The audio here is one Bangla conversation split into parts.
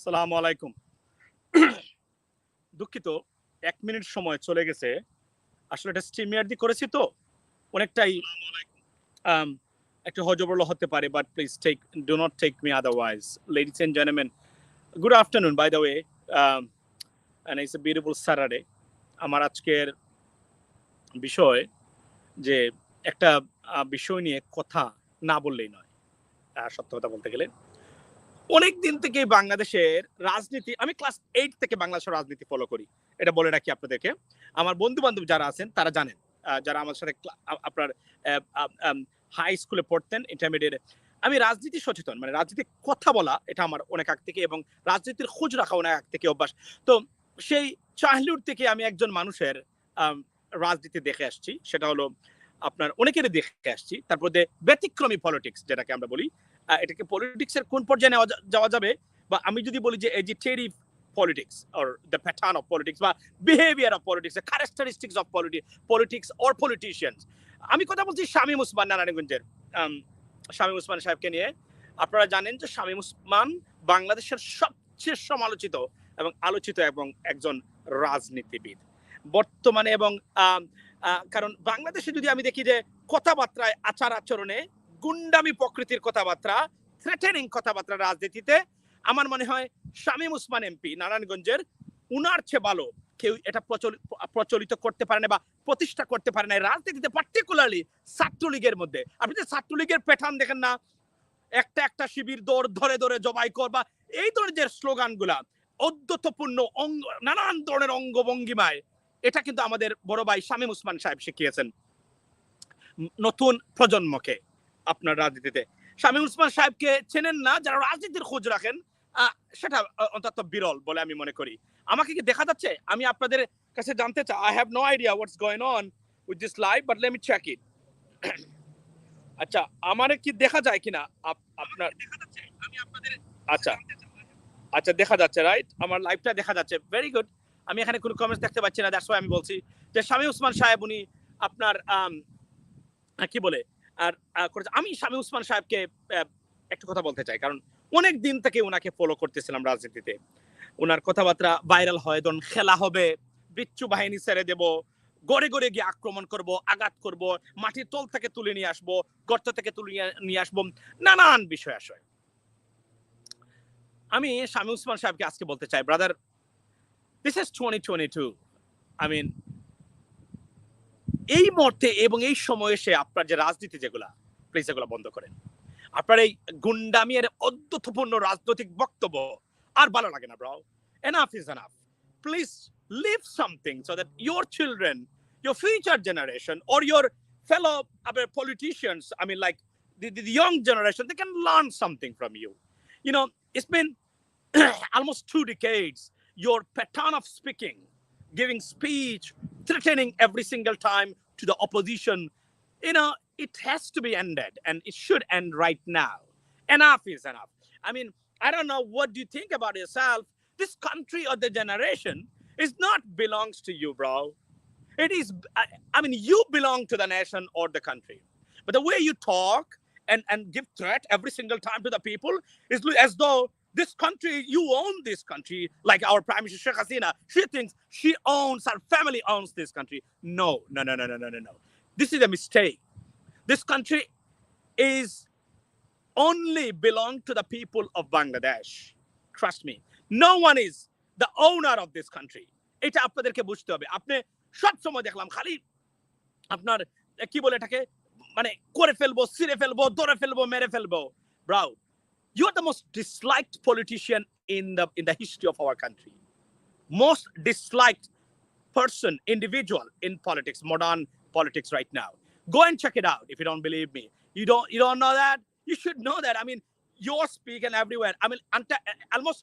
সালামু আলাইকুম। দুঃখিত ১ মিনিট সময় চলে গেছে। আসলে এটা StreamYard দিয়ে করেছি তো অনেকটাই আম একটু হযবরল হতে পারে but please do not take me otherwise. Ladies and gentleman, good afternoon by the way. Um and it's a beautiful Saturday. আমার আজকের বিষয় যে একটা বিষয় নিয়ে কথা না বললেই নয়। সত্য কথা বলতে গেলে। অনেক দিন থেকে বাংলাদেশের রাজনীতি আমি ক্লাস 8 থেকে বাংলাদেশের রাজনীতি ফলো করি। এটা বলে রাখি আপনাদেরকে। আমার বন্ধু-বান্ধব যারা আছেন তারা জানেন। যারা আমার সাথে আপনার অ্যা আ আম হাই স্কুলে পড়তেন, ইন্টারমিডিয়েটে। আমি রাজনীতি সচেতন। মানে রাজনীতির কথা বলা এটা আমার অনেক আগ থেকে এবং রাজনীতির খোঁজ রাখা অনেক আগ থেকে অভ্যাস। তো সেই চাইল্ডহুড থেকে আমি একজন মানুষের আম রাজনীতি দেখে আসছি। সেটা হলো আপনার অনেকেরই দেখে আসছি। তারপর ব্যতিক্রমী পলিটিক্স যেটাকে আমরা বলি। এটাকে পলিটিক্স এর কোন পর্যায়ে যাওয়া যাবে বা আমি যদি বলি যে agitative politics or the pattern of politics বা behaviour of politics, the characteristics of politics or politicians. আমি কথা বলছি শামীম ওসমান নারায়ণগঞ্জের। শামীম ওসমান সাহেবকে নিয়ে। আপনারা জানেন যে শামীম ওসমান বাংলাদেশের সবচেয়ে সমালোচিত এবং আলোচিত এবং একজন রাজনীতিবিদ বর্তমানে এবং কারণ বাংলাদেশে যদি আমি দেখি যে কথাবার্তায় আচার আচরণে গুন্ডামি প্রকৃতির কথাবার্তা, থ্রেটেনিং কথাবার্তা রাজনীতিতে আমার মনে হয় শামীম ওসমান এমপি নারায়ণগঞ্জের উনার চেয়ে ভালো কেউ এটা প্রচলিত করতে পারে না বা প্রতিষ্ঠা করতে পারে না রাজনীতিতে, পার্টিকুলারলি ছাত্রলীগের মধ্যে। আপনি যে ছাত্রলীগের প্যাটার্ন দেখেন না, একটা একটা শিবির দৌড় ধরে ধরে জবাই কর বা এই ধরনের যে স্লোগানগুলা অদ্যতপূর্ণ নানান ধরনের অঙ্গভঙ্গিমায়, এটা কিন্তু আমাদের বড় ভাই শামীম ওসমান সাহেব শিখিয়েছেন নতুন প্রজন্মকে আপনার রাজনীতিতে। শামীম ওসমান সাহেবকে চেনেন না যারা রাজনীতির খোঁজ রাখেন, সেটা অন্তত বিরল বলে আমি মনে করি। আমাকে কি দেখা যাচ্ছে? আমি আপনাদের কাছে জানতে চাই, I have no idea what's going on with this live, but let me check it. আচ্ছা, আমারে কি দেখা যায় কিনা আপনার? আমি আপনাদের আচ্ছা আচ্ছা দেখা যাচ্ছে, রাইট? আমার লাইভটা দেখা যাচ্ছে, ভেরি গুড। আমি এখানে কোনো কমেন্টস দেখতে পাচ্ছি না, দ্যাটস ওয়াই আমি বলছি যে শামীম ওসমান সাহেব উনি আপনার কি বলে আর আমি শামীম ওসমান সাহেবকে একটু কথা বলতে চাই, কারণ অনেক দিন থেকে ওনাকে ফলো করতেছিলাম রাজনীতিতে। ওনার কথাবার্তা ভাইরাল হয়, ধরুন খেলা হবে, বিচ্ছু বাহিনী ছেড়ে দেব, গড়ে গড়ে গিয়ে আক্রমণ করব, আঘাত করব, মাটির তল থেকে তুলে নিয়ে আসবো, গর্ত থেকে তুলে নিয়ে আসবো, নানান বিষয় আসে। আমি শামীম ওসমান সাহেবকে আজকে বলতে চাই, brother, this is 2022। I mean এই মুহূর্তে এবং এই সময়ে এসে আপনার যে রাজনীতি যেগুলা, প্লিজ এগুলো বন্ধ করেন। আপনার এই গুন্ডামির অদ্যতপূর্ণ রাজনৈতিক বক্তব্য আর ভালো লাগে না, bro. Enough is enough. Please leave something so that your children, your future generation or your fellow politicians, I mean like the young generation, they can learn something from you. You know, it's been almost 2 decades, your pattern of speaking, giving speech, threatening every single time to the opposition, you know, it has to be ended and it should end right now. Enough is enough. I mean, I don't know, what do you think about yourself? This country or the generation is not belongs to you, bro. It is, I mean, you belong to the nation or the country. But the way you talk and give threat every single time to the people is as though this country, you own this country, like our Prime Minister Sheikh Hasina. She thinks she owns, her family owns this country. No, no, no, no, no, no, no, no. This is a mistake. This country is only belong to the people of Bangladesh. Trust me. No one is the owner of this country. এটা আপনাদেরকে বুঝতে হবে। আপনি সব সময় দেখলাম খালি আপনার কি বলে এটাকে, মানে করে ফেলবো, ছিঁড়ে ফেলবো, ধরে ফেলবো, মেরে ফেলবো। Bro, you are the most disliked politician in the history of our country. Most disliked person, individual in politics, modern politics right now. Go and check it out if you don't believe me. You don't know that? You should know that. I mean, you're speaking everywhere. I mean, almost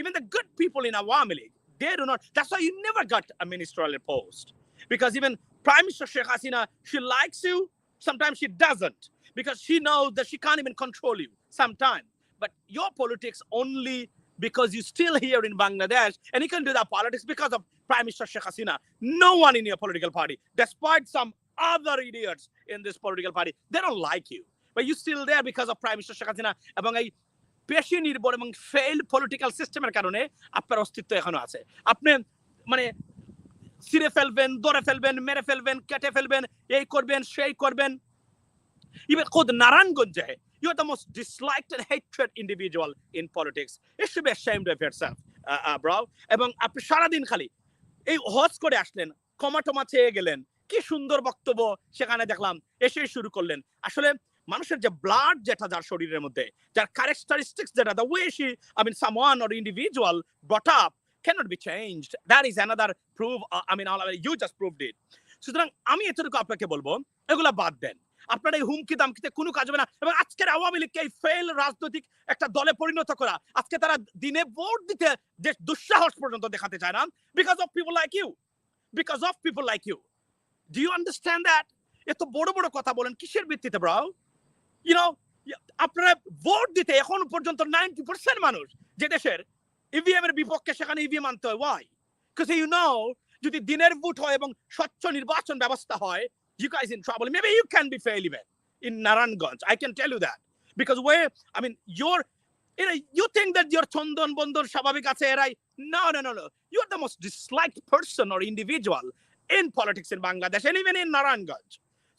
even the good people in Awami League, they do not. That's why you never got a ministerial post. Because even Prime Minister Sheikh Hasina, she likes you, sometimes she doesn't. Because she knows that she can't even control you sometimes. But your politics only because you're still here in Bangladesh, and you can do that politics because of Prime Minister Sheikh Hasina. No one in your political party, despite some other idiots in this political party, they don't like you. But you're still there because of Prime Minister Sheikh Hasina. এবং এই পেশি নির্ভর এবং ফেইল পলিটিক্যাল সিস্টেমের কারণে আপনার অস্তিত্ব এখনো আছে। আপনি মানে ছিঁড়ে ফেলবেন, ধরে ফেলবেন, মেরে ফেলবেন, কেটে ফেলবেন, এই করবেন, সেই করবেন। Even খোদ নারায়ণগঞ্জে, you are the most disliked and hated individual in politics. You should be ashamed of yourself, bro. এবং আপনি সারাদিন খালি এই হজ করে আসলেন, ক্ষমা চেয়ে গেলেন, কি সুন্দর বক্তব্য সেখানে দেখলাম, এসে শুরু করলেন। আসলে মানুষের যে ব্লাড যেটা যার শরীরের মধ্যে, যার ক্যারেক্টারিস্টিক্স যেটা, the way she, I mean, someone or individual brought up cannot be changed. That is another proof. I mean, you just proved it. সুতরাং আমি এতটুকু আপনাকে বলবো, এগুলা বাদ দেন। আপনার এই হুমকি দামকিতে কোনো কাজ হবে না। এবং আজকের আওয়ামী লীগকে এই ফেল রাজনৈতিক একটা দলে পরিণত করা, আজকে তারা দিনে ভোট দিতে দুঃসাহস পর্যন্ত দেখাতে চায় না, because of people like you, because of people like you. Do you understand that? এত বড় বড় কথা বলেন কিসের ভিত্তিতে ব্রো? ইউ নো, আপনারা ভোট দিতে এখন পর্যন্ত 90% মানুষ যে দেশের ইভিএম এর বিপক্ষে, সেখানে ইভিএম আনতে হয়। ওয়াই? বিকজ ইউ নো, যদি দিনের ভোট হয় এবং স্বচ্ছ নির্বাচন ব্যবস্থা হয়, you guys in trouble. Maybe you can be fair even in Naranganj. I can tell you that. Because where, I mean, you think that your Chondon Bondon Shababik Aserai. No. You're the most disliked person or individual in politics in Bangladesh and even in Naranganj.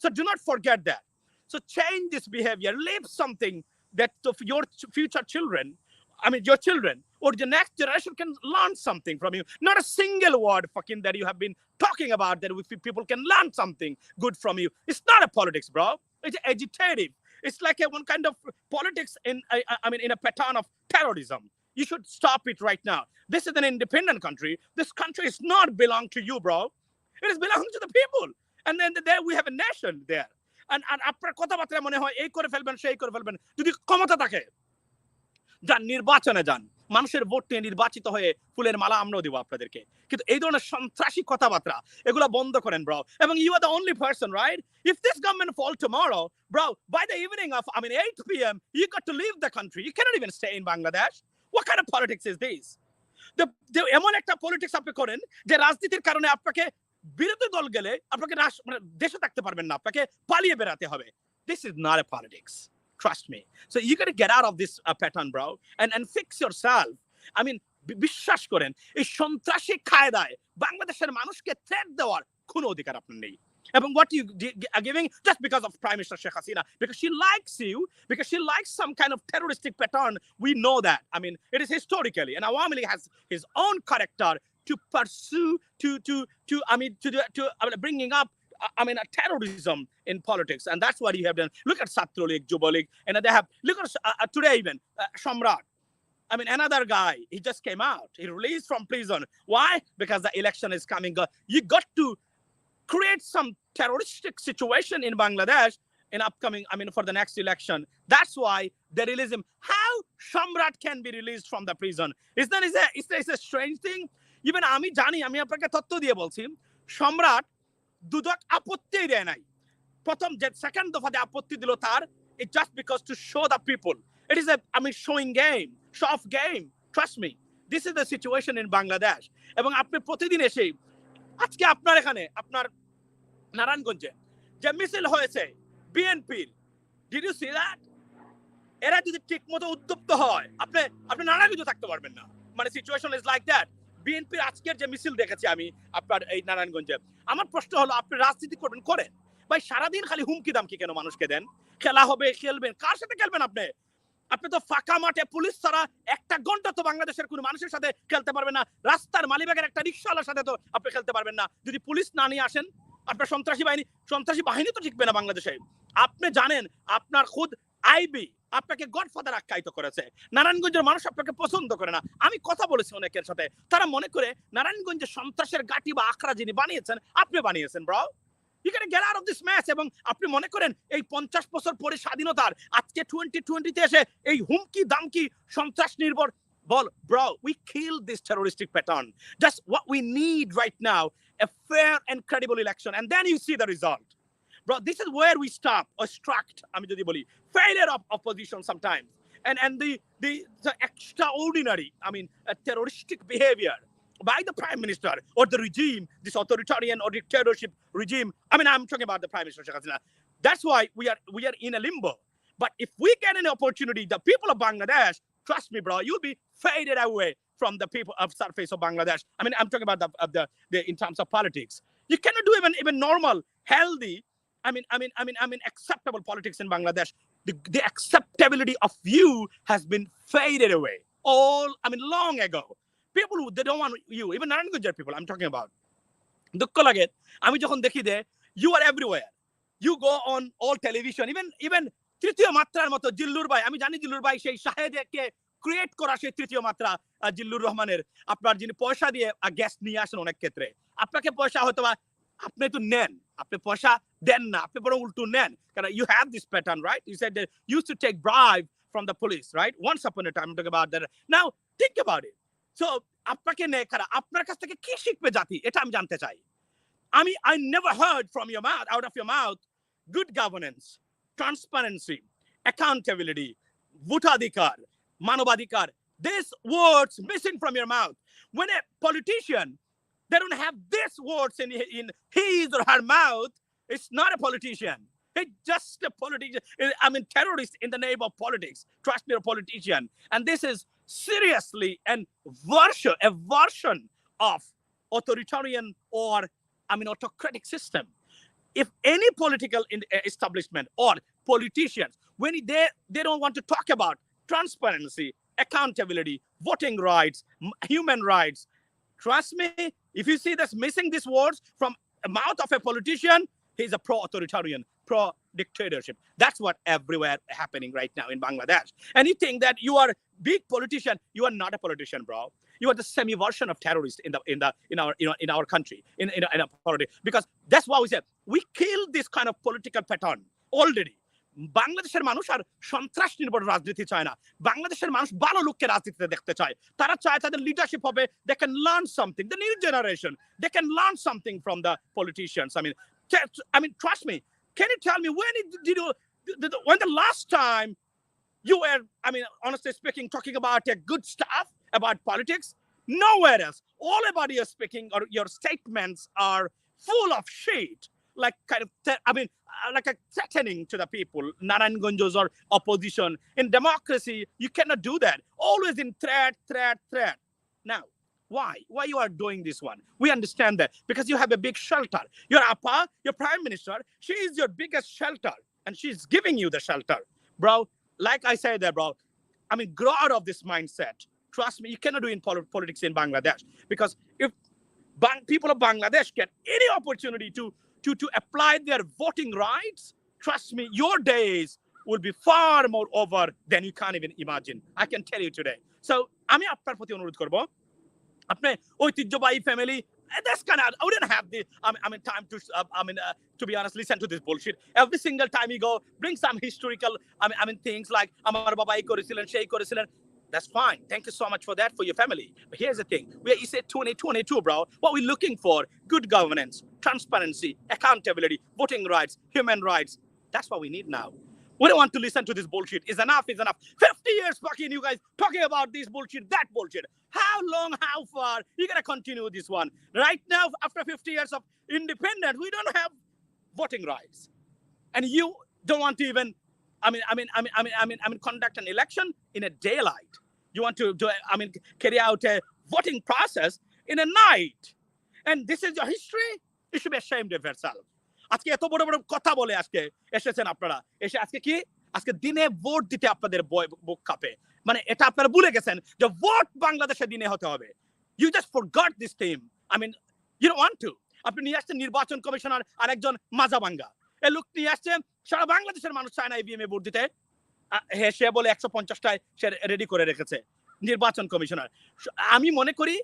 So do not forget that. So change this behavior. Leave something that your future children, I mean, your children or the next generation can learn something from you. Not a single word fucking that you have been talking about that people can learn something good from you. It's not a politics, bro. It's agitative. It's like one kind of politics in a pattern of terrorism. You should stop it right now. This is an independent country. This country is not belong to you, bro. It is belong to the people. And then there we have a nation there. And আপনার কথাবার্তা মনে হয় এই করে ফেলবেন, সেই করে ফেলবেন। যদি ক্ষমতা থাকে, যান নির্বাচনে যান, মানুষের ভোট নিয়ে নির্বাচিত হয়ে ফুলের মালা আমরাও দিব আপনাদেরকে। কিন্তু এই ধরনের সন্ত্রাসী কথাবার্তা এগুলা বন্ধ করেন, ব্রো। এবং you are the only person, right? If this government fall tomorrow, bro, by the evening of 8 p.m. you got to leave the country. You cannot even stay in Bangladesh. What kind of politics is this? এমন একটা পলিটিক্স আপনি করেন যে রাজনীতির কারণে আপনাকে বিরোধী দল গেলে আপনাকে দেশে থাকতে পারবেন না, আপনাকে পালিয়ে বেড়াতে হবে। This is not a politics. Trust me. So you got to get out of this pattern, bro, and fix yourself. I mean, বিশ্বাস করেন, এই সন্ত্রাসী কায়দায় বাংলাদেশের মানুষকে থ্রেট দেওয়ার কোনো অধিকার আপনার নেই। এবং what you are giving just because of Prime Minister Sheikh Hasina, because she likes you, because she likes some kind of terroristic pattern. We know that. I mean, it is historically, and Awami League has his own character to pursue, to bringing up, a terrorism in politics, and that's what you have done. Look at Satro League, Juba League, and they have, look at today even, Shamrat. I mean, another guy, he just came out. He released from prison. Why? Because the election is coming. You got to create some terroristic situation in Bangladesh in upcoming, for the next election. That's why they release him. How Shamrat can be released from the prison? It's a strange thing. Even আমি জানি, আমি আপনাকে তথ্য দিয়ে বলছি, সম্রাট দুদক আপত্তি দেয় নাই। প্রথম যে সেকেন্ড দফাতে আপত্তি দিল তার, it just because to show the people. It is showing game, show off game. Trust me. This is the situation in Bangladesh. এবং আপনি প্রতিদিন এসে, আজকে আপনার এখানে, আপনার নারায়ণগঞ্জে যে মিছিল হয়েছে বিএনপির, did you see that? এরা যদি ঠিক মতো উদ্যুক্ত হয়, আপনি নারায়ণগঞ্জে থাকতে পারবেন না। মানে সিচুয়েশন ইজ লাইক দ্যাট। বিএনপির আজকের যে মিছিল দেখেছি আমি আপনার এই নারায়ণগঞ্জে, আমার প্রশ্ন হলো, আপনি রাজনীতি করবেন, করেন ভাই, সারাদিন খালি হুমকি দামকি কেন মানুষকে দেন? খেলা হবে, খেলবেন, কার সাথে খেলবেন আপনি? আপনি তো ফাঁকা মাঠে পুলিশ ছাড়া একটা ঘন্টা তো বাংলাদেশের কোনো মানুষের সাথে খেলতে পারবেন না। রাস্তার মালিবাগের একটা রিক্সাওয়ালার সাথে তো আপনি খেলতে পারবেন না যদি পুলিশ না নিয়ে আসেন। আপনার সন্ত্রাসী বাহিনী তো টিকবে না বাংলাদেশে। আপনি জানেন, আপনার খুদ আইবি আপনাকে গডফাদার আখ্যায়িত করেছে। নারায়ণগঞ্জের মানুষ আপনাকে পছন্দ করে না। আমি কথা বলেছি অনেকের সাথে, তারা মনে করে নারায়ণগঞ্জে সন্ত্রাসের গাটি বা আখড়া যিনি বানিয়েছেন, আপনি বানিয়েছেন, bro. You gotta get out of this mess. এবং আপনি মনে করেন এই 50 বছর পরে স্বাধীনতার আজকে 2020 তে এসে এই হুমকি দামকি সন্ত্রাস নির্ভর বল, bro, we killed this terroristic pattern. Just what we need right now, a fair and credible election, and then you see the result. Bro, this is where we stop or struct, আমি যদি বলি, failure of opposition sometimes, and the extraordinary, terroristic behavior by the Prime Minister or the regime, this authoritarian or dictatorship regime. I'm talking about the Prime Minister Sheikh Hasina. That's why we are in a limbo. But if we get an opportunity, the people of Bangladesh trust me, bro, you'll be faded away from the people of surface of Bangladesh. I mean, I'm talking about the in terms of politics. You cannot do even normal, healthy, acceptable politics in Bangladesh. The acceptability of you has been faded away. Long ago. People who they don't want you, even Narayanganj people, I'm talking about. দুঃখ লাগে আমি যখন দেখি দে you are everywhere. You go on all television, even তৃতীয় মাত্রার মতো জিল্লুর ভাই, আমি জানি জিল্লুর ভাই সেই শাহেদকে ক্রিয়েট করা সেই তৃতীয় মাত্রা জিল্লুর রহমানের, আপনার যিনি পয়সা দিয়ে গেস্ট নিয়ে আসেন অনেক ক্ষেত্রে, আপনাকে পয়সা হয়তো আপনি তো নেন, আপনি পয়সা দেন না, আপনি বরং উল্টো নেন, কারণ you have this pattern, right? You said that you used to take bribe from the police, right? Once upon a time, I'm talking about that. Now think about it. So আপনাকে নেয় কারা, আপনার কাছ থেকে কি শিখবে জাতি, এটা আমি জানতে চাই। I never heard from your mouth, out of your mouth, good governance, transparency, accountability, votadikar, manobadikar. These words missing from your mouth. When a politician, they don't have these words in his or her mouth, it's not a politician. It's just a politician. Terrorist in the name of politics. Trust me, a politician. And this is seriously a version of authoritarian or autocratic system. If any political establishment or politicians, when they don't want to talk about transparency, accountability, voting rights, human rights, trust me, if you see this missing these words from the mouth of a politician, he's a pro-authoritarian, pro-dictatorship. That's what everywhere happening right now in Bangladesh. And you think that you are a big politician, you are not a politician, bro. You are the semi-version of terrorist in our country, in our politics. Because that's why we said we killed this kind of political pattern already. বাংলাদেশের মানুষ আর সন্ত্রাস নির্ভর রাজনীতি চায় না, বাংলাদেশের মানুষ ভালো লোককে রাজনীতিতে দেখতে চায়, তারা চায় তাদের লিডারশিপ হবে, they can learn something, the new generation, they can learn something from the politicians. Trust me, can you tell me when the last time you were, honestly speaking, talking about good stuff about politics? Nowhere else. All about your speaking or your statements are full of shit, like like a threatening to the people, Narayanganjos or opposition. In democracy, you cannot do that. Always in threat. Now, why you are doing this one? We understand that because you have a big shelter. Your Appa, your prime minister, she is your biggest shelter, and she's giving you the shelter, bro. Like I said there, bro. Grow out of this mindset. Trust me, you cannot do in politics in Bangladesh, because if people of Bangladesh get any opportunity to apply their voting rights, trust me, your days will be far more over than you can't even imagine. I can tell you today. So, আমি আপনার প্রতি অনুরোধ করব, আপনি ঐতিহ্যবাহী family, that's kind of, I wouldn't have the time to be honest, listen to this bullshit. Every single time you go, bring some historical things like আমার বাবা এই করেছিলেন, সেই করেছিলেন. That's fine. Thank you so much for that, for your family. But here's the thing. You said 2022, bro. What we're looking for, good governance, transparency, accountability, voting rights, human rights. That's what we need now. We don't want to listen to this bullshit. Is enough. 50 years fucking you guys talking about this bullshit, that bullshit. How long, how far? You're going to continue this one. Right now, after 50 years of independence, we don't have voting rights. And you don't want to even, conduct an election in a daylight. You want to carry out a voting process in a night. And this is your history? You should be ashamed of yourself. আজকে এত বড় বড় কথা বলে আজকে এসেছেন আপনারা, এসে আজকে দিনে ভোট দিতে আপনাদের বুক কাঁপে। এটা আপনারা ভুলে গেছেন যে ভোট বাংলাদেশে দিনে হতে হবে। You just forgot this theme. You don't want to. আপনি নিয়ে আসছেন নির্বাচন কমিশনার আর একজন মাজাবাঙ্গা, এই লোক নিয়ে আসছেন, সারা বাংলাদেশের মানুষ চায় না ইভিএম এ ভোট দিতে, সে বলে 150টায় সে রেডি করে রেখেছে নির্বাচন কমিশনার। আমি মনে করি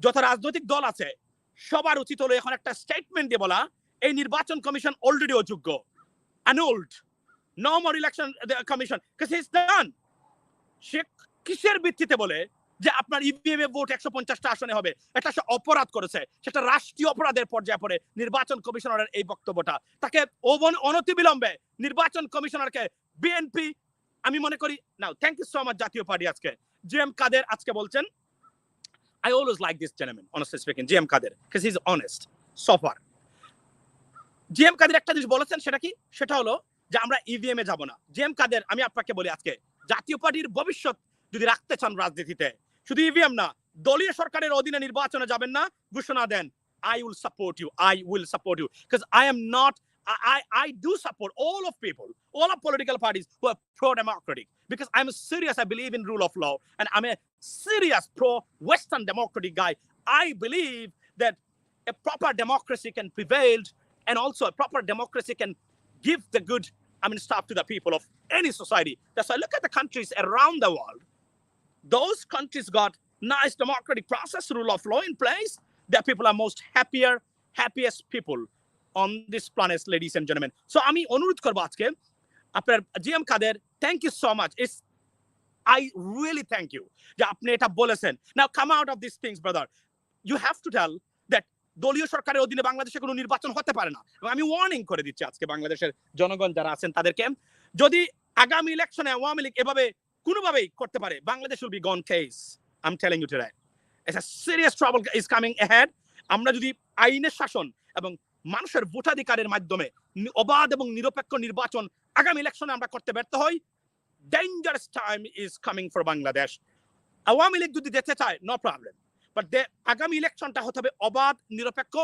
যত রাজনৈতিক দল আছে সবার উচিত হলো এখন একটা স্টেটমেন্ট দিয়ে বলা, এই নির্বাচন কমিশন অলরেডি অযোগ্য, annulled, no more election commission, because he's done. সে কিসের ভিত্তিতে বলে যে আপনার ইভিএম এ ভোট 150টা আসনে হবে? এটা সে অপরাধ করেছে, সেটা রাষ্ট্রীয় অপরাধের পর্যায়ে পড়ে নির্বাচন কমিশনারের এই বক্তব্যটা। তাকে অনতিবিলম্বে নির্বাচন কমিশনারকে বিএনপি, আমি মনে করি now, thank you so much Jatiya party আজকে জিএম কাদের আজকে বলছেন, I always like this gentleman, honestly speaking, GM Kader, because he's honest so far. GM Kader একটা জিনিস বলেছেন, সেটা হলো যে আমরা ইভিএম এ যাব না। জিএম কাদের, আমি আপনাকে বলি আজকে জাতীয় পার্টির ভবিষ্যৎ যদি রাখতে চান রাজনীতিতে, শুধু ইভিএম না, দলীয় সরকারের অধীনে নির্বাচনে যাবেন না, ঘোষণা দেন, I will support you. I will support you. Because I am not, I do support all of people, all of political parties who are pro-democratic. Because I'm serious, I believe in rule of law. And I'm a serious pro-Western democratic guy. I believe that a proper democracy can prevail, and also a proper democracy can give the good, stuff to the people of any society. That's why I look at the countries around the world. Those countries got nice democratic process, rule of law in place. Their people are most happiest people on this planet, ladies and gentlemen. So আমি অনুরোধ করব আজকে আপনার GM Kader, thank you so much. I really thank you যে আপনি এটা বলেছেন. Now come out of these things, brother. You have to tell that দলীয় সরকারের অধীনে বাংলাদেশে কোনো নির্বাচন হতে পারে না। এবং আমি ওয়ার্নিং করে দিচ্ছি আজকে বাংলাদেশের জনগণ যারা আছেন তাদেরকে, যদি আগামী ইলেকশনে আওয়ামী লীগ এভাবে কোনোভাবেই করতে পারে, Bangladesh will be gone case. I'm telling you today. It's a serious trouble is coming ahead. আমরা যদি আইনের শাসন এবং মানুষের ভোটাধিকারের মাধ্যমে অবাধ এবং নিরপেক্ষ নির্বাচন আগামী ইলেকশনে আমরা করতে ব্যর্থ হই, dangerous time is coming for Bangladesh. Awami League যদি যেতে চায়, no problem. But আগামী ইলেকশনটা হতে হবে অবাধ, নিরপেক্ষ,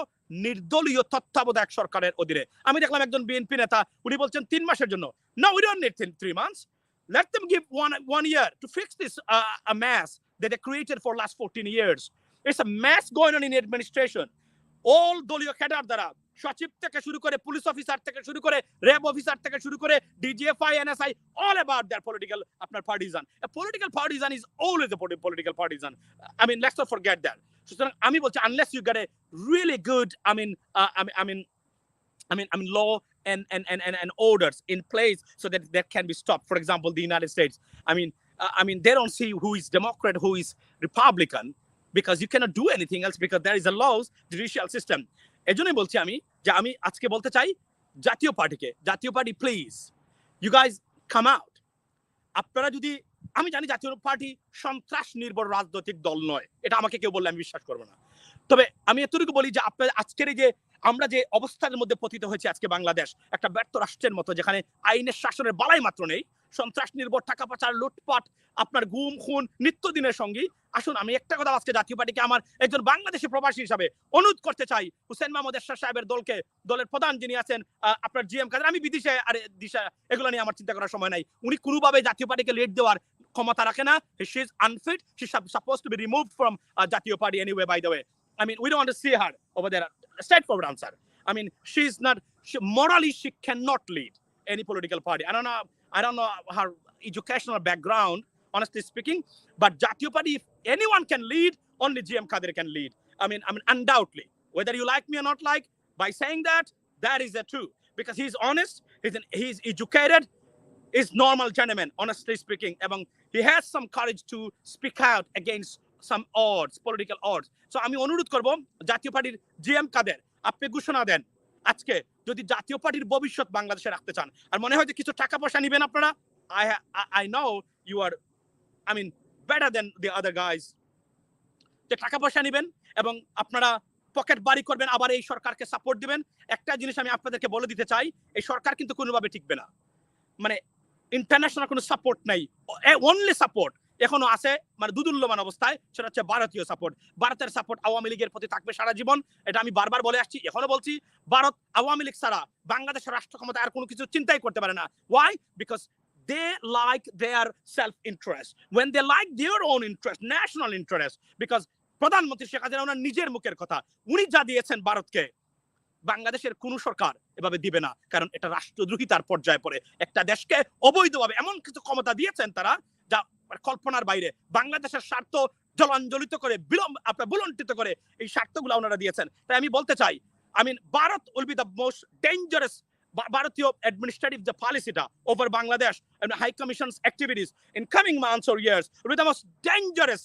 নির্দলীয় তত্ত্বাবধায়ক সরকারের অধীনে। আমি দেখলাম একজন বিএনপি নেতা, উনি বলছেন 3 মাসের জন্য। No, we don't need 3 months. Let them give one year to fix this a mess that they created for last 14 years. It's a mess going on in administration. All দলীয় ক্যাডার দ্বারা, সচিব থেকে শুরু করে, পুলিশ অফিসার থেকে শুরু করে, র্যাব অফিসার থেকে শুরু করে, DGFI, NSI, all about their political partisan. A political partisan is always a political partisan. Let's not forget that. সুতরাং আমি বলছি, unless you get a really good, law and orders in place so that that can be stopped. For example, the United States. They don't see who is Democrat, who is Republican, because you cannot do anything else because there is a laws judicial system. এজন্যই বলছি আমি যে আমি আজকে বলতে চাই Jatiya Party, please you guys come out. আপনারা যদি, আমি জানি জাতীয় পার্টি সন্ত্রাস নির্ভর রাজনৈতিক দল নয়, এটা আমাকে কেউ বললে আমি বিশ্বাস করবো না। তবে আমি এতটুকু বলি যে আপনার আজকের এই যে আমরা যে অবস্থার মধ্যে পতিত হয়েছে আজকে বাংলাদেশ, একটা ব্যর্থ রাষ্ট্রের মতো, যেখানে আইনের শাসনের বালাই মাত্র নেই, সন্ত্রাস নির্ভর, টাকা পাচার, লুটপাট, আপনার গুম খুন নিত্যদিনের সঙ্গী। আসুন, আমি একটা কথা আজকে জাতীয় পার্টিকে আমার একজন বাংলাদেশি প্রবাসী হিসাবে অনুরোধ করতে চাই, হুসেইন মাহমুদ এরশাদ সাহেবের দলের প্রধান যিনি আছেন আপনার জিএম কাদের, আমি বিদেশে আর দিশা এগুলো নিয়ে আমার চিন্তা করার সময় নাই, উনি কোনোভাবে জাতীয় পার্টিকে লিড দেওয়ার ক্ষমতা রাখে না। She is unfit. She's supposed to be removed from জাতীয় party anyway, by the way. We don't want to see her over there. Straightforward answer. She's not, morally she cannot lead any political party. I don't know her educational background, honestly speaking, but Jatiyo Party, if anyone can lead, only GM Kadir can lead. Undoubtedly, whether you like me or not like, by saying that is the truth, because he's honest, he's educated, he's normal gentleman, honestly speaking, এবং he has some courage to speak out against some odds, political odds. So আমি অনুরোধ করব জাতীয় পার্টির জিএম কাদের, আপনি ঘোষণা দেন আজকে, যদি জাতীয় পার্টির ভবিষ্যৎ বাংলাদেশে রাখতে চান, আর মনে হয় যে কিছু টাকা পয়সা নেবেন আপনারা, I know you are better than the other guys, যে টাকা পয়সা নেবেন এবং আপনারা পকেট বাড়ি করবেন, আবার এই সরকারকে সাপোর্ট দিবেন। একটা জিনিস আমি আপনাদেরকে বলে দিতে চাই, এই সরকার কিন্তু কোনোভাবে টিকবে না। ইন্টারন্যাশনাল কোনো সাপোর্ট নাই, অনলি সাপোর্ট এখনো আছে দুদুল্যমান অবস্থায়, সেটা হচ্ছে ভারতীয় সাপোর্ট। ভারতের সাপোর্ট আওয়ামী লীগের প্রতি থাকবে সারা জীবন, এটা আমি বারবার বলে আসছি, এখনো বলছি। ভারত আওয়ামী লীগ ছাড়া বাংলাদেশের রাষ্ট্র ক্ষমতা আর কোনো কিছু চিন্তাই করতে পারে না। Why? Because they like their self-interest. When they like their own interest, national interest, because প্রধানমন্ত্রী শেখ হাসিনা ওনার নিজের মুখের কথা, উনি যা দিয়েছেন ভারতকে, বাংলাদেশের কোন সরকার এভাবে দিবে না, কারণ এটা রাষ্ট্রদ্রোহিতার পর্যায়ে পড়ে। একটা দেশকে অবৈধভাবে এমন কিছু ক্ষমতা দিয়েছেন তারা, যা কল্পনার বাইরে। বাংলাদেশের স্বার্থ জলাঞ্জলিত করে, বুলন্টিত করে এই স্বার্থগুলো ওনারা দিয়েছেন। তাই আমি বলতে চাই, Bharat will be the most dangerous, ভারতীয় administrative the policy over Bangladesh and High Commission's activities in coming months or years will be the most dangerous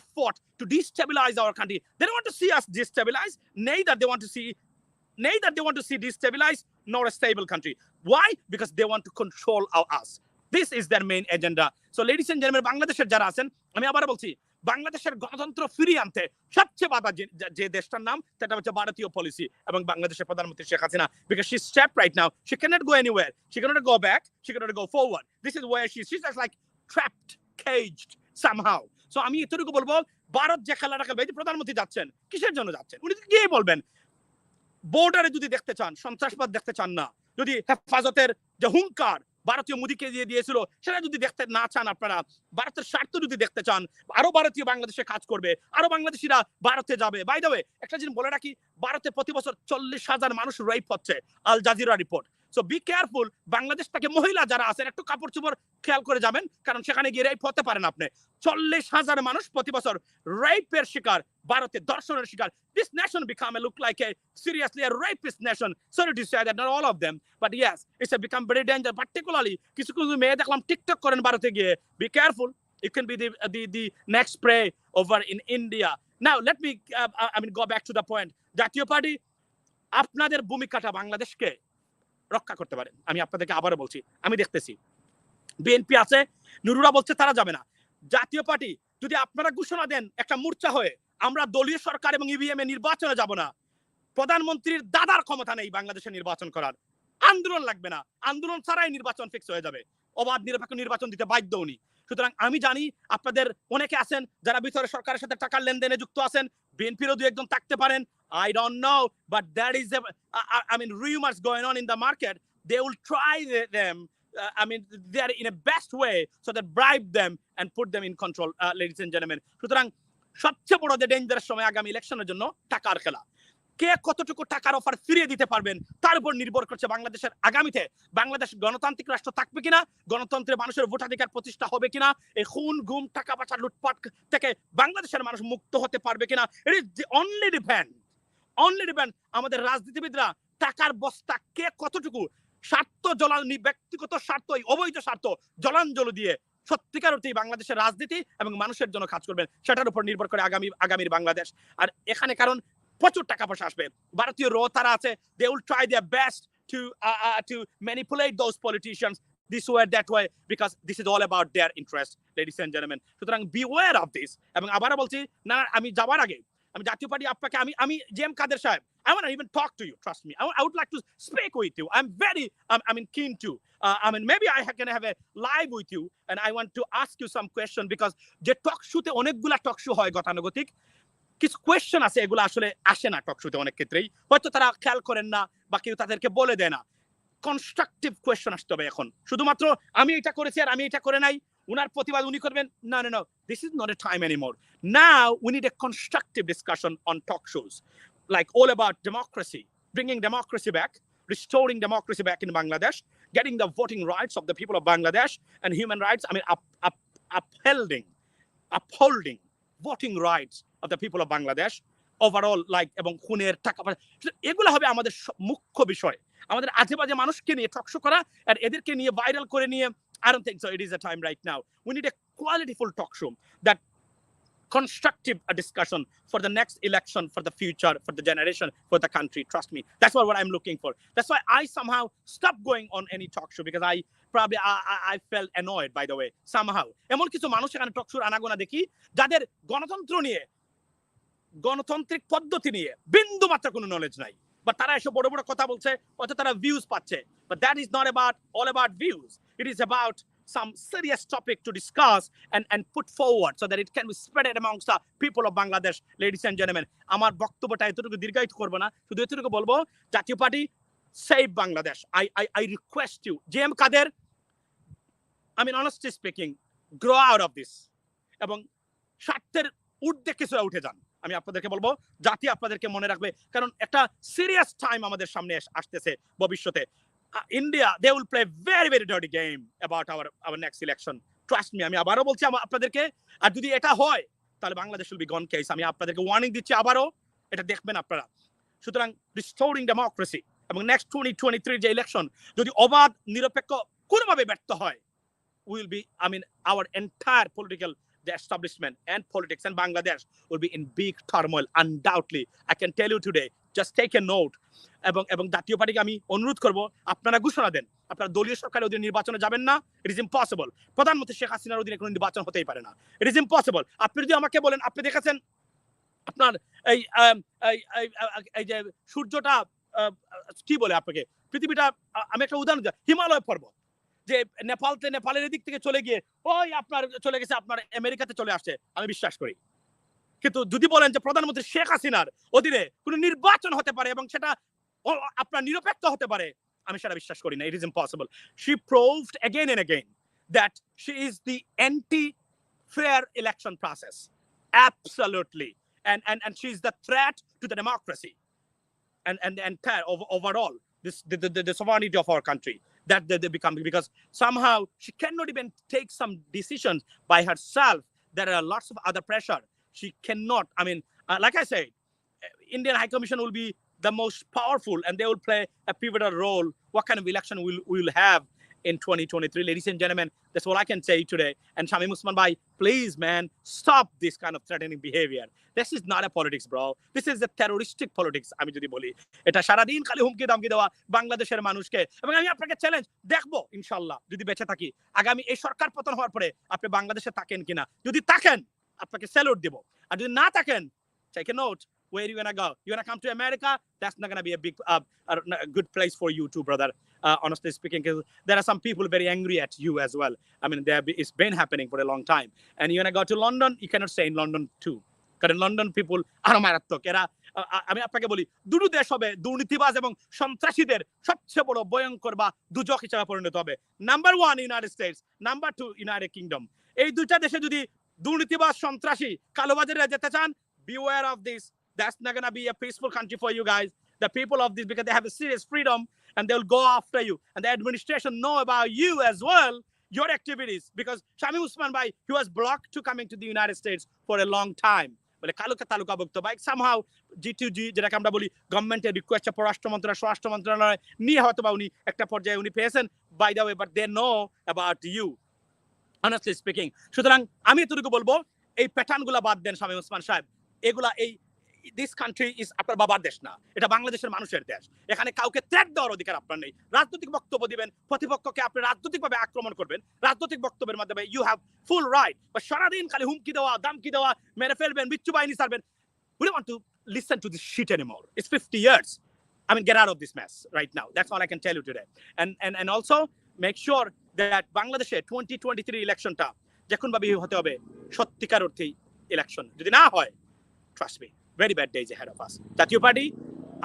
effort to destabilize our country. They don't want to see us destabilized, neither they want to see destabilized nor a stable country. Why? Because they want to control us. This is their main agenda. So ladies and gentlemen, বাংলাদেশের যারা আছেন, আমি আবার বলছি, বাংলাদেশের গণতন্ত্র ফিরিয়ে আনতে সবচেয়ে বাধা যে দেশটার নাম, সেটা হচ্ছে ভারতীয় পলিসি এবং বাংলাদেশের প্রধানমন্ত্রী Sheikh Hasina. Because she's trapped right now. She cannot go anywhere. She cannot go back. She cannot go forward. This is where she's just like trapped, caged, somehow. So আমি এতটুকু বলবো, ভারত যে খেলাটা খেলবে, এই যে প্রধানমন্ত্রী যাচ্ছেন, কিসের জন্য যাচ্ছেন? উনি গিয়ে বলবেন, বর্ডারে যদি দেখতে চান, সন্ত্রাসবাদ দেখতে চান না, যদি হেফাজতের যে হুঙ্কার ভারতীয় মোদীকে দিয়ে দিয়েছিল সেটা যদি দেখতে না চান, আপনারা ভারতের স্বার্থ যদি দেখতে চান, আরো ভারতীয় বাংলাদেশে কাজ করবে, আরো বাংলাদেশিরা ভারতে যাবে। বাই দ্য ওয়ে, একটা জিনিস বলে রাখি, ভারতে প্রতি বছর 40,000 মানুষ রেপ হচ্ছে, Al Jazeera report. So be careful, Bangladesh থেকে মহিলা যারা আছেন একটু কাপড় চোপড় খেয়াল করে যাবেন, কারণ সেখানে গিয়ে রেপ হতে পারেন আপনি। 40,000 মানুষ প্রতি বছর রেপের শিকার, ভারতে ধর্ষণের শিকার। This nation become a look like a seriously a rapist nation. Sorry to say that, not all of them, but yes, it's a become very dangerous. Particularly, কিছু কিছু মেয়ে দেখলাম টিকটক করেন ভারতে গিয়ে। Be careful, it can be the next prey over in India. Now let me go back to the point. জাতীয় পার্টি আপনাদের ভূমিকাটা বাংলাদেশকে রক্ষা করতে পারে। আমি আপনাদেরকে আবারও বলছি, আমি দেখতেছি বিএনপি আছে, নুরুরা বলছে তারা যাবে না। জাতীয় পার্টি যদি আপনারা ঘোষণা দেন একটা মোর্চা হয়ে, আমরা দলীয় সরকার এবং ইভিএম এ নির্বাচনে যাব না, প্রধানমন্ত্রীর দাদার ক্ষমতা নেই বাংলাদেশে নির্বাচন করার, আন্দোলন লাগবে না, আন্দোলন ছাড়াই নির্বাচন ফিক্স হয়ে যাবে, অবাধ নিরপেক্ষ নির্বাচন দিতে বাধ্য উনি। সুতরাং আমি জানি আপনাদের অনেকে আছেন যারা ভিতরে সরকারের সাথে টাকার লেনদেনে যুক্ত আছেন, বিএনপিরও দু একজন থাকতে পারেন, I don't know, but there is rumors going on in the market. They will try them. They are in a best way, so that bribe them and put them in control, ladies and gentlemen. সুতরাং সবচেয়ে বড় যে ডেঞ্জারাস সময় আগামী ইলেকশনের জন্য টাকার খেলা। কে কতটুকু টাকার অফার ফিরিয়ে দিতে পারবেন তার উপর নির্ভর করছে বাংলাদেশের আগামীতে বাংলাদেশ গণতান্ত্রিক রাষ্ট্র থাকবে কিনা, গণতন্ত্রে মানুষের ভোটাধিকার প্রতিষ্ঠা হবে কিনা, এই খুন গুম টাকা পয়সা লুটপাট থেকে বাংলাদেশের মানুষ মুক্ত হতে পারবে কিনা। It is the only depend আমাদের রাজনীতিবিদরা টাকার বস্তা কে কতটুকু স্বার্থ ব্যক্তিগত স্বার্থ, অবৈধ স্বার্থ জলাঞ্জলি দিয়ে সত্যিকার অর্থেই বাংলাদেশের রাজনীতি এবং মানুষের জন্য কাজ করবেন, সেটার উপর নির্ভর করে আগামীর বাংলাদেশ। আর এখানে কারণ প্রচুর টাকা পয়সা আসবে, ভারতীয় র তারা আছে, they will try their best to manipulate those politicians this way that way, because this is all about their interest, ladies and gentlemen. সুতরাং beware of this। এবং আবারও বলছি, না আমি যাওয়ার আগে আমি জাতীয় পার্টি আপনাকে আমি জেএম কাদের সাহেব, I want to even talk to you, trust me. I would like to speak with you. I'm very keen to maybe I can have a live with you and I want to ask you some question, because যে টক শোতে অনেকগুলা টক শো হয় গতানুগতিক, কিছু কোয়েশ্চেন আছে এগুলো আসলে আসে না টক শোতে, অনেক ক্ষেত্রেই হয়তো তারা খেয়াল করেন না বা কেউ তাদেরকে বলে দেয় না। কনস্ট্রাকটিভ কোয়েশ্চেন আসতে হবে এখন, শুধুমাত্র আমি এটা করেছি আর আমি এটা করে নাই উনার প্রতিবাদ উনি করবেন, no, this is not a time anymore. Now we need a constructive discussion on talk shows, like all about democracy, bringing democracy back, restoring democracy back in Bangladesh, getting the voting rights of the people of Bangladesh and human rights, upholding voting rights of the people of Bangladesh overall, like এবং খুনের টাকা এগুলো হবে আমাদের মুখ্য বিষয়। আমাদের আজেবাজে মানুষকে নিয়ে টক শো করা আর এদেরকে নিয়ে ভাইরাল করে নিয়ে, I don't think so. It is a time right now. We need a qualityful talk show, that constructive discussion for the next election, for the future, for the generation, for the country. Trust me, that's what I'm looking for. That's why I somehow stopped going on any talk show, because I felt annoyed, by the way, somehow. এমন কিছু মানুষ এখানে টক শোর আনাগোনা দেখি যাদের গণতন্ত্র নিয়ে, গণতান্ত্রিক পদ্ধতি নিয়ে বিন্দু মাত্র কোনো নলেজ নাই, বা তারা এসব বড় বড় কথা বলছে, হয়তো তারা ভিউজ পাচ্ছে, but that is not all about views. It is about some serious topic to discuss and put forward so that it can be spread amongst the people of Bangladesh, ladies and gentlemen. আমার বক্তব্যটা এতটুকু দীর্ঘায়িত করব না, শুধু এতটুকু বলবো, Jatiya Party save Bangladesh. I request you, GM Kader, honestly speaking, grow out of this এবং স্বার্থের ঊর্ধ্বে কিছু উঠে যান। আমি আপনাদেরকে বলবো, জাতি আপনাদেরকে মনে রাখবে, কারণ একটা সিরিয়াস টাইম আমাদের সামনে আসতেছে ভবিষ্যতে। India, they will play very, very dirty game about our next election. Trust me, আমি আবারও বলছি আপনাদেরকে, আর যদি এটা হয় তাহলে Bangladesh will be gone case। আমি আপনাদেরকে ওয়ার্নিং দিচ্ছি, আবারও এটা দেখবেন আপনারা। সুতরাং রিস্টোরিং ডেমোক্রেসি এবং নেক্সট 2023 যে ইলেকশন যদি অবাধ নিরপেক্ষ কোনোভাবে ব্যর্থ হয়, will be our entire political the establishment and politics in Bangladesh will be in big turmoil, undoubtedly. I can tell you today, just take a note. এবং জাতীয় পার্টিকে আমি অনুরোধ করব, আপনারা ঘোষণা দেন আপনারা দলীয় সরকারের অধীনে নির্বাচনে যাবেন না। It is impossible. প্রধানমন্ত্রী শেখ হাসিনার অধীনে কোনো নির্বাচন হতেই পারে না। It is impossible. আপনি যদি আমাকে বলেন, আপনি দেখেছেন আপনার এই যে সূর্যটা কি বলে আপনাকে, পৃথিবীটা, আমি একটা উদাহরণ দিই, হিমালয় পর্বত যে নেপালের দিক থেকে চলে গিয়ে ওই আপনার চলে গেছে আপনার আমেরিকাতে চলে আসছে, আমি বিশ্বাস করি। কিন্তু যদি বলেন যে প্রধানমন্ত্রী শেখ হাসিনার অধীনে কোনো নির্বাচন হতে পারে এবং সেটা আপনার নিরপেক্ষ হতে পারে, আমি সেটা বিশ্বাস করি না। It is impossible. She proved again and again that she is the anti fair election process. Absolutely. And she is the threat to the democracy and overall the sovereignty of our country, that they become, because somehow she cannot even take some decisions by herself. There are lots of other pressure. She cannot, I mean, like I said, Indian High Commission will be the most powerful and they will play a pivotal role. What kind of election we will have in 2023, ladies and gentlemen, that's all I can say today. And Shamim Usman Bhai, please, man, stop this kind of threatening behavior. This is not a politics, bro. This is a terroristic politics. আমি যদি বলি এটা সারাদিন খালি হুমকি দামকি দেওয়া বাংলাদেশের মানুষকে, এবং আমি আপনাকে চ্যালেঞ্জ দেখবো ইনশাআল্লাহ যদি বেঁচে থাকি আগামী এই সরকার পতন হওয়ার পরে আপনি বাংলাদেশে থাকেন কিনা। যদি থাকেন আপনাকে স্যালুট দেব, আর যদি না থাকেন take a note. Where are you gonna go? You gonna come to America? That's not gonna be a big, good place for you too, brother. Honestly speaking, because there are some people very angry at you as well. I mean, it's been happening for a long time. And you gonna go to London? You cannot stay in London too. Because London people are মারাত্মক। এরা আমি আপনাকে বলি দুটো দেশ হবে দুর্নীতিবাজ এবং সন্ত্রাসীদের সবচেয়ে বড় ভয়ঙ্কর বা দুজক হিসেবে পরিণত হবে। Number 1 United states, number 2 United kingdom. এই দুইটা দেশে যদি দুর্নীতিবাজ সন্ত্রাসী কালোবাজারিরা যেতে চান, beware of this. That's not going to be a peaceful country for you guys. The people of this, because they have a serious freedom and they'll go after you. And the administration know about you as well, your activities. Because Shamim Usman Bhai, he was blocked to coming to the United States for a long time. বলে কালুকা তালুকা বক্ত ভাই সামহাউ G2G যেটাকে আমরা বলি গভর্নমেন্টের রিকোয়েস্টে পররাষ্ট্র মন্ত্রণালয় স্বরাষ্ট্র মন্ত্রণালয় নিয়ে হয়তো বা উনি একটা পর্যায়ে উনি পেয়েছেন, by the way, but they know about you, honestly speaking. সুতরাং আমি এতটুকু বলবো এই প্যাটার্নগুলো বাদ দেন শামীম ওসমান সাহেব। এগুলা এই দিস কান্ট্রি ইজ আপনার বাবার দেশ না, এটা বাংলাদেশের মানুষের দেশ। এখানে কাউকে থ্রেট দেওয়ার অধিকার আপনার নেই। রাজনৈতিক বক্তব্য দিবেন, প্রতিপক্ষকে আপনি রাজনৈতিকভাবে আক্রমণ করবেন, রাজনৈতিক বক্তব্যের মাধ্যমে ইউ হ্যাভ ফুল রাইট। বা সারাদিন খালি হুমকি দেওয়া, দামকি দেওয়া, মেরে ফেলবেন, বিচ্ছু বাহিনী ছাড়বেন, we don't want to listen to this shit anymore. It's 50 years. I mean, get out of this mess right now. That's all I can tell you today. And also make sure that Bangladesh 2023 ইলেকশনটা যখন ভাবে হতে হবে সত্যিকার অর্থেই ইলেকশন। যদি না হয়, trust me, very bad days ahead of us. Jatiya Party,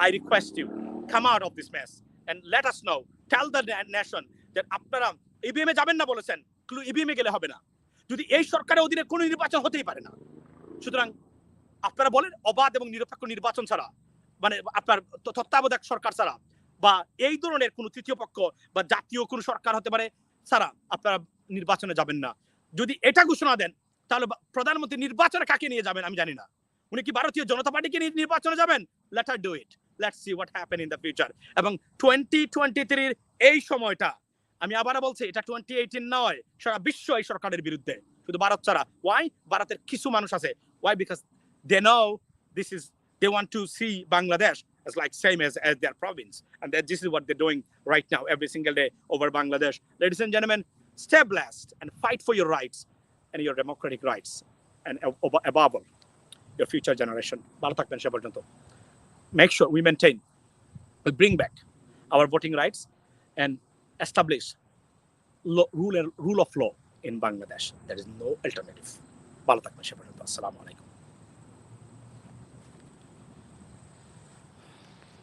I request you, come out of this mess and let us know. Tell the nation that আপনারা ইবিএম এ যাবেন না বলেছেন, ইবিএম এ গেলে হবে না। যদি এই সরকারের অধীনে কোনো নির্বাচন হতেই পারে না। সুতরাং আপনারা বলেন অবাধ এবং নিরপেক্ষ নির্বাচন ছাড়া, মানে আপনার তত্ত্বাবধায়ক সরকার ছাড়া বা এই ধরনের কোনো তৃতীয় পক্ষ বা জাতীয় কোনো সরকার হতে পারে ছাড়া আপনারা নির্বাচনে যাবেন না। যদি এটা ঘোষণা দেন তাহলে প্রধানমন্ত্রী নির্বাচনে কাকে নিয়ে যাবেন আমি জানি না। উনি কি ভারতীয় জনতা পার্টিকে নিয়ে নির্বাচনে যাবেন? Let her do it, let's see what happen in the future. এবং 2023 এই সময়টা আমি আবারও বলছি, এটা 2018 নয়, সারা বিশ্ব এই সরকারের বিরুদ্ধে, শুধু ভারত ছাড়া। ওয়াই? ভারতের কিছু মানুষ আছে, why? Because they know this is, they want to see Bangladesh as like same as their province, and that this is what they're doing right now every single day over Bangladesh. Ladies and gentlemen, stay blessed and fight for your rights and your democratic rights, and above all your future generation. ভালো থাকবেন সে পর্যন্ত। Make sure we maintain, we bring back our voting rights and establish rule of law in Bangladesh. There is no alternative. ভালো থাকবেন সে পর্যন্ত। আসসালামু আলাইকুম।